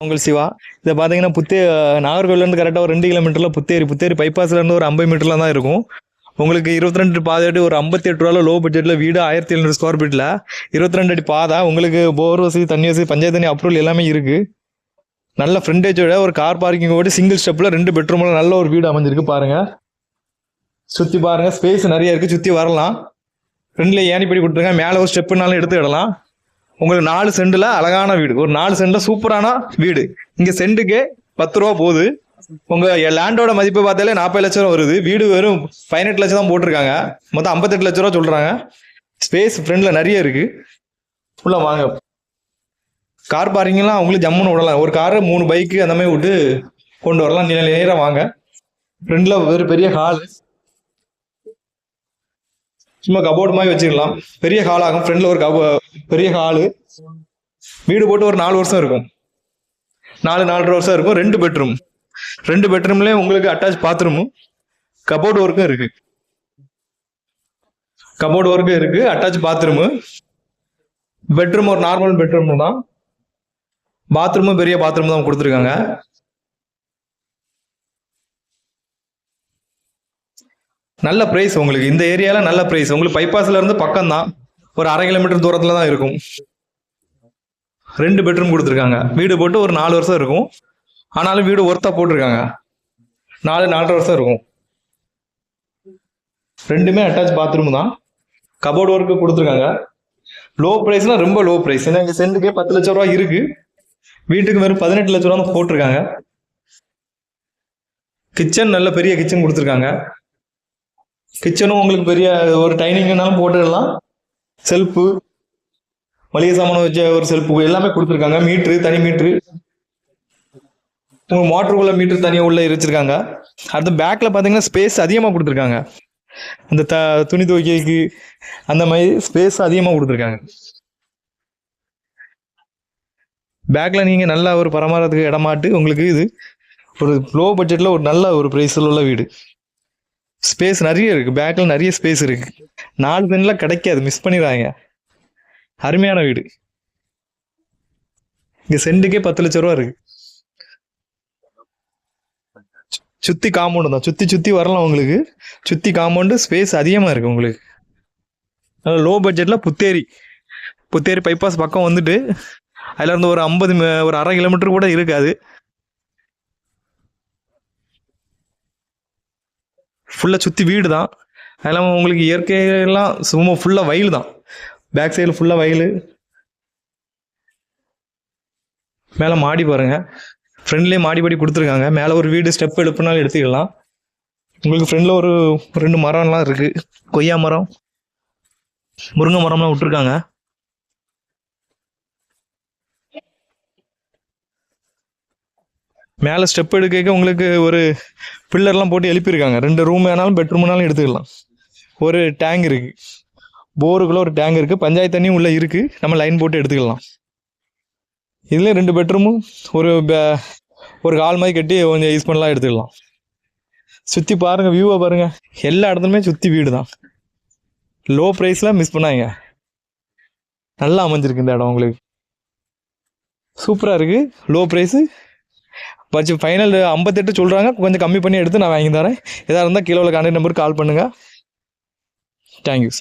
உங்கள் சிவா. இதை பார்த்தீங்கன்னா நாகர்கோவிலேருந்து கரெக்டாக ஒரு 2 கிலோமீட்டரில் புத்தேரி பைபாஸ்லேருந்து ஒரு 50 மீட்டரில் தான் இருக்கும். உங்களுக்கு 22 பாதை ஒரு 58 ரூபாயில் லோ பட்ஜெட்டில் வீடு 1700 ஸ்கொயர் ஃபீட்டில் 22 அடி பாதை. உங்களுக்கு போர் வசதி, தண்ணி வசதி, பஞ்சாயத்து தண்ணி அப்ரூவல் எல்லாமே இருக்குது. நல்ல ஃப்ரண்டேஜோட ஒரு கார் பார்க்கிங்கோட சிங்கிள் ஸ்டெப்பில் 2 பெட்ரூமில் நல்ல ஒரு வீடு அமைஞ்சிருக்கு. பாருங்கள், சுற்றி பாருங்கள், ஸ்பேஸ் நிறைய இருக்குது, சுற்றி வரலாம். ஃப்ரெண்ட்ல ஏணிப்படி கொடுத்துருங்க, மேலே ஒரு ஸ்டெப்புனாலும் எடுத்துக்கிடலாம். உங்களுக்கு 4 சென்டில் அழகான வீடு, ஒரு 4 சென்டில் சூப்பரான வீடு. இங்கே சென்ட்டுக்கு 10 ரூபா போகுது. உங்கள் லேண்டோட மதிப்பு பார்த்தாலே 40 லட்சம் ரூபா வருது. வீடு வெறும் 18 லட்சம் தான் போட்டிருக்காங்க. மொத்தம் 58 லட்ச ரூபா சொல்கிறாங்க. ஸ்பேஸ் ஃப்ரெண்டில் நிறைய இருக்குது. ஃபுல்லாக வாங்க. கார் பார்க்கிங்லாம் அவங்களுக்கு ஜம்முன்னு விடலாம். ஒரு காரு 3 பைக்கு அந்த மாதிரி விட்டு கொண்டு வரலாம். நேராக வாங்க. ஃப்ரெண்டில் ஒரு பெரிய ஹால், சும்மா கபோர்டு மாதிரி வச்சுக்கலாம். பெரிய ஹால் ஆகும். ஃப்ரெண்ட்ல ஒரு பெரிய ஹாலு. வீடு போட்டு ஒரு 4 வருஷம் இருக்கும். 4-4.5 வருஷம் இருக்கும். 2 பெட்ரூம். 2 பெட்ரூம்லேயே உங்களுக்கு அட்டாச் பாத்ரூமும் கபோர்டு ஒர்க்கும் இருக்கு. Attach bathroom. பெட்ரூம் ஒரு நார்மல் பெட்ரூம் தான். பாத்ரூமும் பெரிய பாத்ரூம் தான் கொடுத்துருக்காங்க. நல்ல பிரைஸ் உங்களுக்கு இந்த ஏரியால, நல்ல பிரைஸ். உங்களுக்கு பைபாஸ்ல இருந்து பக்கம் தான், ஒரு 1/2 கிலோமீட்டர் தூரத்துல தான் இருக்கும். 2 பெட்ரூம் கொடுத்துருக்காங்க. வீடு போட்டு ஒரு 4 வருஷம் இருக்கும். ஆனாலும் வீடு ஒர்த்தா போட்டிருக்காங்க. 4-4.5 வருஷம் இருக்கும். 2மே அட்டாச் பாத்ரூம் தான். கபோர்டு ஒர்க்கு கொடுத்துருக்காங்க. லோ பிரைஸ்னா ரொம்ப லோ பிரைஸ். ஏன்னா இங்க சென்ட்டுக்கே 10 லட்சம் ரூபாய் இருக்கு. வீட்டுக்கு வெறும் 18 லட்சம் ரூபா போட்டிருக்காங்க. கிச்சன் நல்ல பெரிய கிச்சன் கொடுத்துருக்காங்க. கிச்சனும் உங்களுக்கு பெரிய ஒரு டைனிங்னாலும் போட்டுடலாம். செல்ஃபு, மளிகை சாமான் வச்ச ஒரு செல்ஃபு எல்லாமே கொடுத்துருக்காங்க. மீட்ரு, தனி மீட்ரு, உங்கள் மோட்டருக்குள்ள மீட்ரு தனியாக உள்ள வச்சிருக்காங்க. அடுத்த பேக்கில் பார்த்தீங்கன்னா ஸ்பேஸ் அதிகமாக கொடுத்துருக்காங்க. அந்த துணி துவைக்கைக்கு அந்த மாதிரி ஸ்பேஸ் அதிகமாக கொடுத்துருக்காங்க. பேக்கில் நீங்கள் நல்ல ஒரு பராமரத்துக்கு இடமாட்டு உங்களுக்கு இது ஒரு லோ பட்ஜெட்டில் ஒரு நல்ல ஒரு ப்ரைஸில் உள்ள வீடு. ஸ்பேஸ் நிறைய இருக்கு. பேக்ல நிறைய ஸ்பேஸ் இருக்கு. 4 சென்ட்ல கிடைக்காது, மிஸ் பண்ணிடுறாங்க. அருமையான வீடு. இங்க சென்ட்டுக்கே 10 லட்சம் ரூபா இருக்கு. சுத்தி காம்பவுண்ட் தான், சுத்தி வரலாம். உங்களுக்கு சுத்தி காம்பவுண்டு ஸ்பேஸ் அதிகமா இருக்கு. உங்களுக்கு லோ பட்ஜெட்ல புத்தேரி பைபாஸ் பக்கம் வந்துட்டு அதுல இருந்து ஒரு 1/2 கிலோமீட்டர் கூட இருக்காது. ஃபுல்லாக சுற்றி வீடு தான். அதெல்லாம் உங்களுக்கு இயற்கையெல்லாம் சும்மா ஃபுல்லாக வயல் தான். பேக் சைடில் ஃபுல்லாக வயல். மேலே மாடி பாருங்கள். ஃப்ரெண்ட்லேயே மாடிப்படி கொடுத்துருக்காங்க. மேலே ஒரு வீடு ஸ்டெப் எடுப்புனாலும் எடுத்துக்கலாம். உங்களுக்கு ஃப்ரெண்டில் ஒரு 2 மரம்லாம் இருக்குது. கொய்யா மரம், முருங்கை மரம்லாம் விட்டுருக்காங்க. மேலே ஸ்டெப் எடுக்க உங்களுக்கு ஒரு பில்லர்லாம் போட்டு எழுப்பியிருக்காங்க. 2 ரூம் வேணாலும் பெட்ரூம்னாலும் எடுத்துக்கலாம். ஒரு டேங்க் இருக்குது. போருக்குள்ளே ஒரு டேங்க் இருக்குது. பஞ்சாயத்து தண்ணியும் உள்ளே இருக்குது. நம்ம லைன் போட்டு எடுத்துக்கலாம். இதுலேயும் 2 பெட்ரூமும் ஒரு ஹால் மாதிரி கட்டி கொஞ்சம் யூஸ் பண்ணலாம், எடுத்துக்கலாம். சுற்றி பாருங்கள், வியூவை பாருங்கள். எல்லா இடத்துலையுமே சுற்றி வீடு தான். லோ ப்ரைஸில் மிஸ் பண்ணாங்க. நல்லா அமைஞ்சிருக்கு இந்த இடம். உங்களுக்கு சூப்பராக இருக்குது. லோ ப்ரைஸு வச்சு ஃபைனல் 58 சொல்கிறாங்க. கொஞ்சம் கம்மி பண்ணி எடுத்து நான் வாங்கி தரேன். எதாக இருந்தால் கீழே உள்ள கான்டாக்ட் நம்பருக்கு கால் பண்ணுங்கள். தேங்க்யூ.